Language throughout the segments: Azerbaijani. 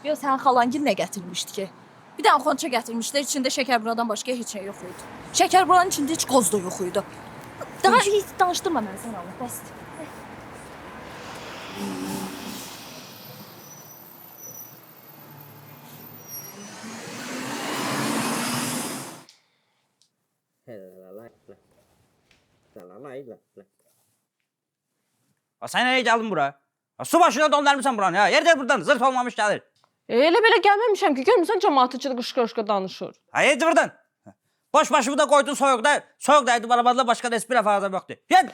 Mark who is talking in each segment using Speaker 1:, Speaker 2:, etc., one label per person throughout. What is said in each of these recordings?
Speaker 1: Yox, sənin xalangil nə gətirmişdi ki? Bir dənə xonça gətirmişlər, içində şəkərburadan başqa heç nə yox idi. Şəkərburanın içində heç qoz da yox idi. Daha heç danışdırma məni sən Allah, bəsdir.
Speaker 2: Sen nereye geldin buraya? Su başına döndürmüşsən buranı ya. Yerdə buradan zırt olmamış gəlir.
Speaker 3: Elə belə gəlməmişəm ki, görmüsən cəmaatçı qışqır-qışqır danışır.
Speaker 2: Haydi buradan. Boş başımı da koydun soyuqda. Soyuqdaydı barabadla başka da espri fazla yoktu. Gel.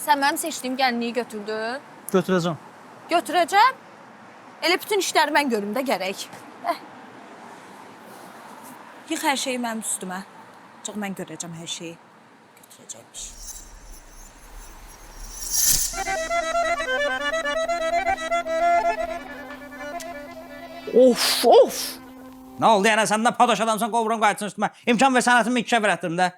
Speaker 1: Sən mənim seçdiyim gəlinliyi götürdün.
Speaker 4: Götürəcəm.
Speaker 1: Götürəcəm. Elə bütün işləri mən görüm də gərək. Yıx hər şeyi mənim üstümə. Çox mən görəcəm hər şeyi. Götürəcəkmiş.
Speaker 3: Of, of!
Speaker 2: Ne oldu yani senden padoş adamsan kovurum qayıtsın üstüme. İmkan ve sanatımı ikişe verətdim də.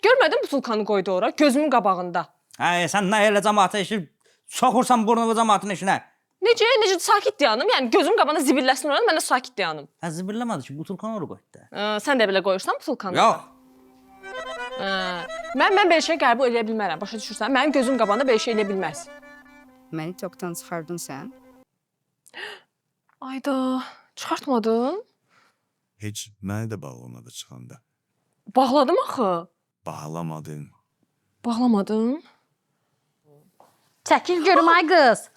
Speaker 3: Görmədin bu sulkanı qoydu ora, gözümün qabağında.
Speaker 2: Ay sen ne elə cəmaata işi soxursan burnunu cəmaatın işinə.
Speaker 3: Necə sakit dayanım? Yəni gözüm qabağına zibilləsin oranı, mən də sakit dayanım.
Speaker 2: Ha zibirləmədi ki, bu tulkanı oraya qoydu da.
Speaker 3: Sən də belə qoyursan bu sulkanı?
Speaker 2: Yox.
Speaker 3: Mən belə şey qəbul edə bilmərəm, başa düşürsən? Mənim gözüm qabağında belə şey edə bilməz.
Speaker 5: Məni tokdan çıxardın sən.
Speaker 3: Ayda, çıxartmadın?
Speaker 6: Heç məni də bağlamadı çıxanda.
Speaker 3: Bağladım axı.
Speaker 6: Bağlamadın.
Speaker 3: Bağlamadın?
Speaker 7: Çəkil görüm ay qız.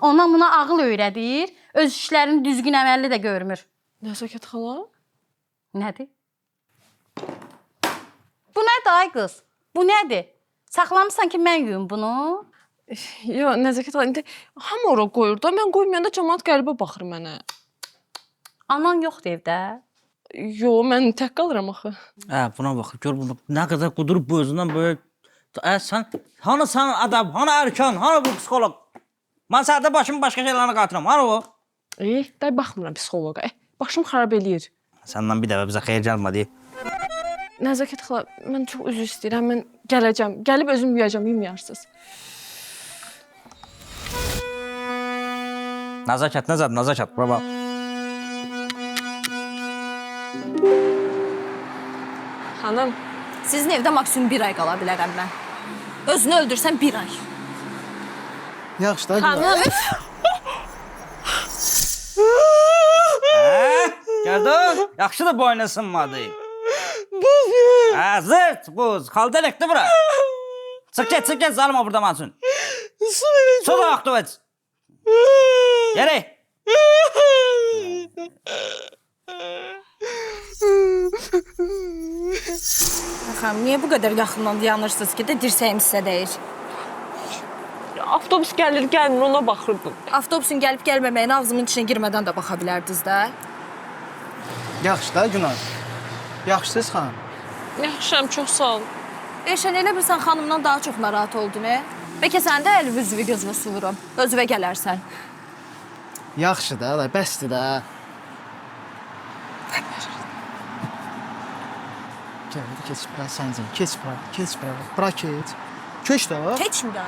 Speaker 7: Ona buna ağıl öyrədir, öz işlərini düzgün əməlli də görmür.
Speaker 3: Nəzakət xala?
Speaker 7: Nədir? Bu nədir ay qız? Bu nədir? Saxlamısan ki, mən yuyum bunu?
Speaker 3: Yo, nəzakət xala, indi hamı ora qoyur da, mən qoymayanda cəmaat qəribə baxır mənə.
Speaker 7: Anan yoxdur evdə.
Speaker 3: Yo, mən tək qalıram axı.
Speaker 2: Buna bax, gör bunu nə qədər qudurub bu özündən böyle. Sən, hani sən adam, hani erkan, hani bu psikolog? Mən səhərdə başımı başqa şeylərine qatıram, hani o?
Speaker 3: Day baxmıram psixoloqa. Başım xarab eləyir.
Speaker 2: Səndən bir dəfə bizə xeyir gəlmədi.
Speaker 3: Nəzakət xala, mən çox üzr istəyirəm, mən gələcəm. Gəlib özüm yuyacam, yumuyarsınız.
Speaker 2: Nəzakət, nəzakət, bura bax.
Speaker 3: Xanım,
Speaker 1: Sizin evdə maksimum 1 ay qala bilərəm mən. Özünü öldürsən 1 ay.
Speaker 4: Yaxşı da.
Speaker 3: xanım.
Speaker 2: Gördün? Yaxşı da boyuna sınmadı. Buz ya. Zırt buz. Kaldı elekti bura. Çık get, zalma burada mansın. Su da aktı et. Yere.
Speaker 1: Baxam, niyə bu qədər yaxından dayanırsınız ki, də dirsəyim sizə deyir?
Speaker 3: Avtobus gəlir, gəlmir, ona baxırdım.
Speaker 1: Avtobusun gəlib gəlməməyini ağzımın içinə girmədən də baxa bilərdiniz də.
Speaker 4: Yaxşı da Günay. Yaxşısınız xanım.
Speaker 3: Yaxşıyam, çox sağ ol.
Speaker 1: Eşən elə bilsən xanımdan daha çox narahat oldun, Bəlkə sən də əli üzvü gözünü suvurum. Özüvə gələrsən.
Speaker 4: Yaxşı da, bəsdir də. Gəl, keç bura səncə. Keç bura, keç bura. Bura keç. Keç də.
Speaker 1: Keçmir də.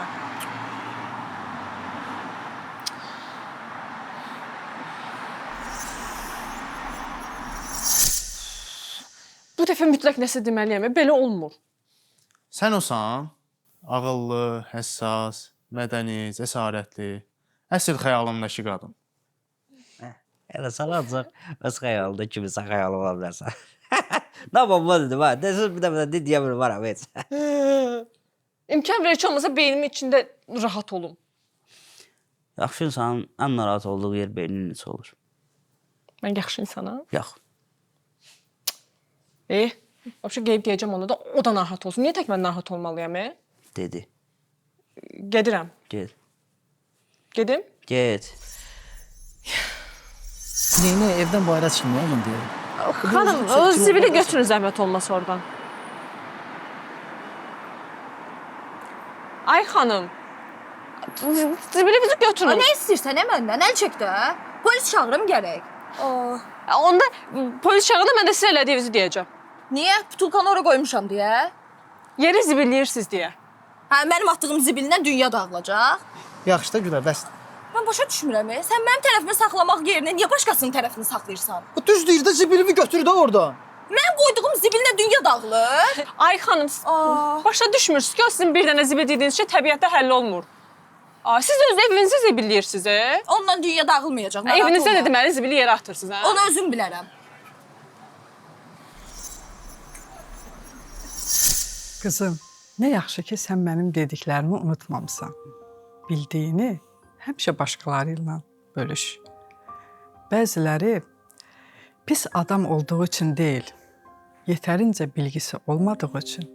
Speaker 3: Bu dəfə mütləq nəsə deməliyəm, belə olmur.
Speaker 4: Sən osan, ağıllı, həssas, mədəni, cəsarətli, əsl xəyalımdakı qadın.
Speaker 2: Elə salacaq. Öz xəyalında kimisə xəyal ola bilərsən. Ne bomba dedim ha. Desin bir dəfə də deyə bilmərəm heç.
Speaker 3: İmkan verici olmasa beynimin içində rahat olum.
Speaker 2: Yaxşı insanın ən narahat olduğu yer beyninin içi olur.
Speaker 3: Mən yaxşı insanam.
Speaker 2: Yox.
Speaker 3: Vəbşə qeyb deyəcəm ona da, o da narahat olsun. Niyə tək mən narahat olmalıyam,
Speaker 2: Dedi.
Speaker 3: Gedirəm.
Speaker 2: Get.
Speaker 3: Gedim?
Speaker 2: Get.
Speaker 4: Neyini evdən bayıra çıxmıyor oğlum deyir.
Speaker 3: Xanım, o zibili götürün zəhmət olmasa oradan. Ay xanım, zibili bizi götürün.
Speaker 1: Nə istəyirsən, məndən? Əl çək də. Polis çağırım gərək.
Speaker 3: Onda polis çağırında mən də sizə elədiyinizi deyəcəm.
Speaker 1: Niyə? Butulkanı ora qoymuşam deyə.
Speaker 3: Yeri zibilləyirsiniz deyə.
Speaker 1: Hə, mənim atdığım zibilindən dünya dağılacaq.
Speaker 4: Yaxşı da Gülər, bəs.
Speaker 1: Mən başa düşmürəm. Sən mənim tərəfimi saxlamaq yerinə niyə başqasının tərəfini saxlayırsan?
Speaker 4: Bu düz deyir də zibilimi götür də orada.
Speaker 1: Mən qoyduğum zibillə dünya dağılır.
Speaker 3: Ay xanım, başa düşmürsünüz ki, o sizin bir dənə zibil dediyiniz şey təbiətdə həll olmur. Siz öz evinizi zibilləyirsiniz,
Speaker 1: Ondan dünya dağılmayacaq.
Speaker 3: Evinizdə də deməli zibili yerə atırsınız, hə?
Speaker 1: Onu özüm bilərəm.
Speaker 8: Qızım, nə yaxşı ki, sən mənim dediklərimi unutmamısan. Bildiyini həmişə başqaları ilə bölüş. Bəziləri pis adam olduğu üçün deyil, yetərincə bilgisi olmadığı üçün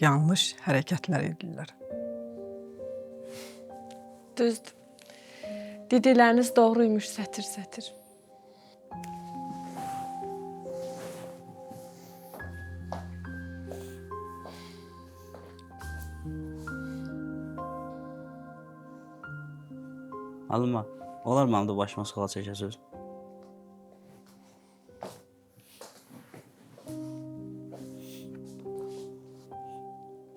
Speaker 8: yanlış hərəkətlər edirlər.
Speaker 3: Düzdür. Dedikləriniz doğruymuş, sətir-sətir.
Speaker 2: Alınma. Olar mı da başıma sıxala çəkəsiz?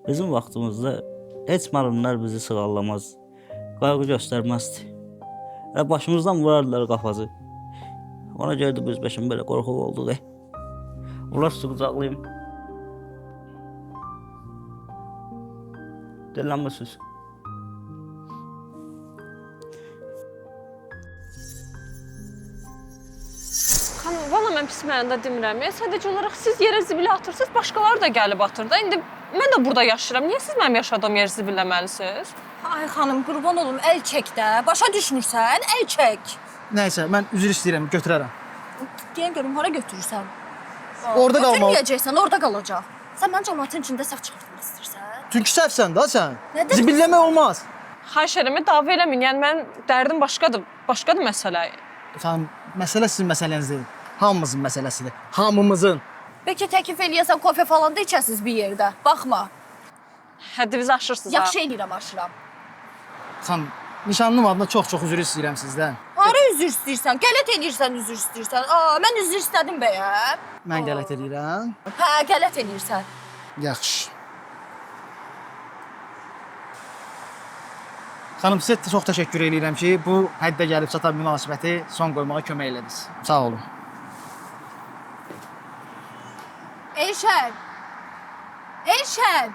Speaker 2: Bizim vaxtımızda heç marınlar bizi sığallamaz, qayğı göstərməzdi. Başımızdan vurardılar qafazı. Ona görə də biz beşin belə qorxuq olduq. Ular sizi qucaqlayım. Dillənməsiz.
Speaker 3: Xanım, valla mən pis mənada demirəm. Sadəcə olaraq siz yerə zibili atırsınız, başqaları da gəlib atır da. İndi mən də burada yaşayıram. Niyə siz mənim yaşadığım yeri zibilləməlisiniz?
Speaker 1: Ay xanım, qurban olum, əl çək də. Başa düşmürsən? Əl çək.
Speaker 4: Nəysə, mən üzr istəyirəm, götürərəm.
Speaker 1: Deyən görüm, hara götürürsən?
Speaker 4: Orada qalmalı.
Speaker 1: Götürməyəcəksən, orada qalacaq. Sən mənim cəmaatın içində səhv çıxartmaq istəyirsən?
Speaker 4: Çünki səhvsən da sən.
Speaker 1: Nədir?
Speaker 4: Zibilləmək olmaz.
Speaker 3: Xahiş edirəm, dava eləməyin. Yəni mənim dərdim başqadır. Başqadır məsələ.
Speaker 4: Efendim, məsələ sizin məsələniz deyil. Hamımızın məsələsidir. Hamımızın.
Speaker 1: Bəlkə təklif eləyəsən, kofe falan da içəsiniz bir yerdə. Baxma.
Speaker 3: Həddinizi aşırsınız.
Speaker 1: Yaxşı eləyirəm, aşıram.
Speaker 4: Xan, nişanlım adına çox-çox üzr istəyirəm sizdən.
Speaker 1: Hara üzr istəyirsən? Qələt eləyirsən, üzr istəyirsən. Mən üzr istədim bəyəm.
Speaker 4: Mən qələt edirəm.
Speaker 1: Hə, qələt eləyirsən.
Speaker 4: Yaxşı. Xanım, sizə çox təşəkkür edirəm ki, bu həddə gəlib çatan münasibəti son qoymağa kömək elədiniz. Sağ olun.
Speaker 1: Elşən! Elşən!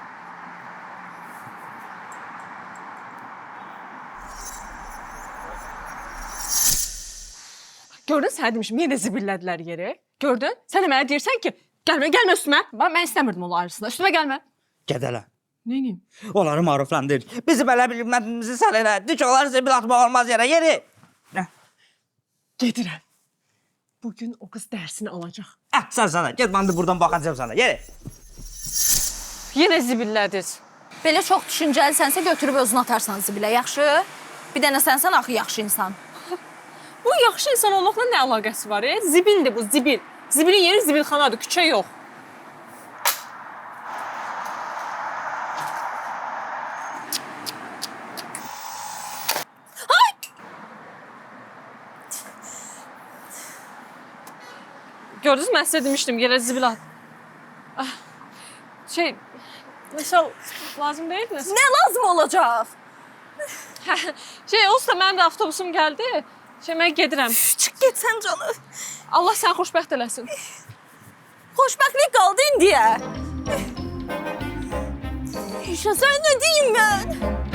Speaker 3: Gördün sənə demişim, yenə zibillədilər yeri. Gördün? Sən də mənə deyirsən ki, gəlmə üstümə. Mən istəmirdim onlar arasında. Üstümə gəlmə.
Speaker 2: Qədələ.
Speaker 3: Neyniyim?
Speaker 2: Onları maruflandır. Bizi belə bilmədiyimizi sən elə. Dik onları zibil atmaq olmaz yerə. Yeri.
Speaker 3: Gedirəm. Bugün o qız dərsini alacaq.
Speaker 2: Sən sana. Get mən də buradan baxacağım sana. Yeri.
Speaker 3: Yenə zibillədiniz.
Speaker 1: Belə çox düşüncəlisənsə götürüb özünü atarsan zibilə, yaxşı? Bir dənə sənsən axı yaxşı insan.
Speaker 3: Bu yaxşı insan olmaqla nə əlaqəsi var? Zibildir bu, zibil. Zibilin yeri zibilxanadır, küçə yox. Gördünüz mü? Mən sizə demişdim, yerə zibil at. Məsəl lazım deyil mi?
Speaker 1: Nə lazım olacaq?
Speaker 3: Olsa mənim də avtobusum gəldi. Mən gedirəm.
Speaker 1: Çıx get sən canı.
Speaker 3: Allah səni xoşbəxt eləsin.
Speaker 1: Xoşbəxtlik qaldı indiyə. Sən nə deyim mən?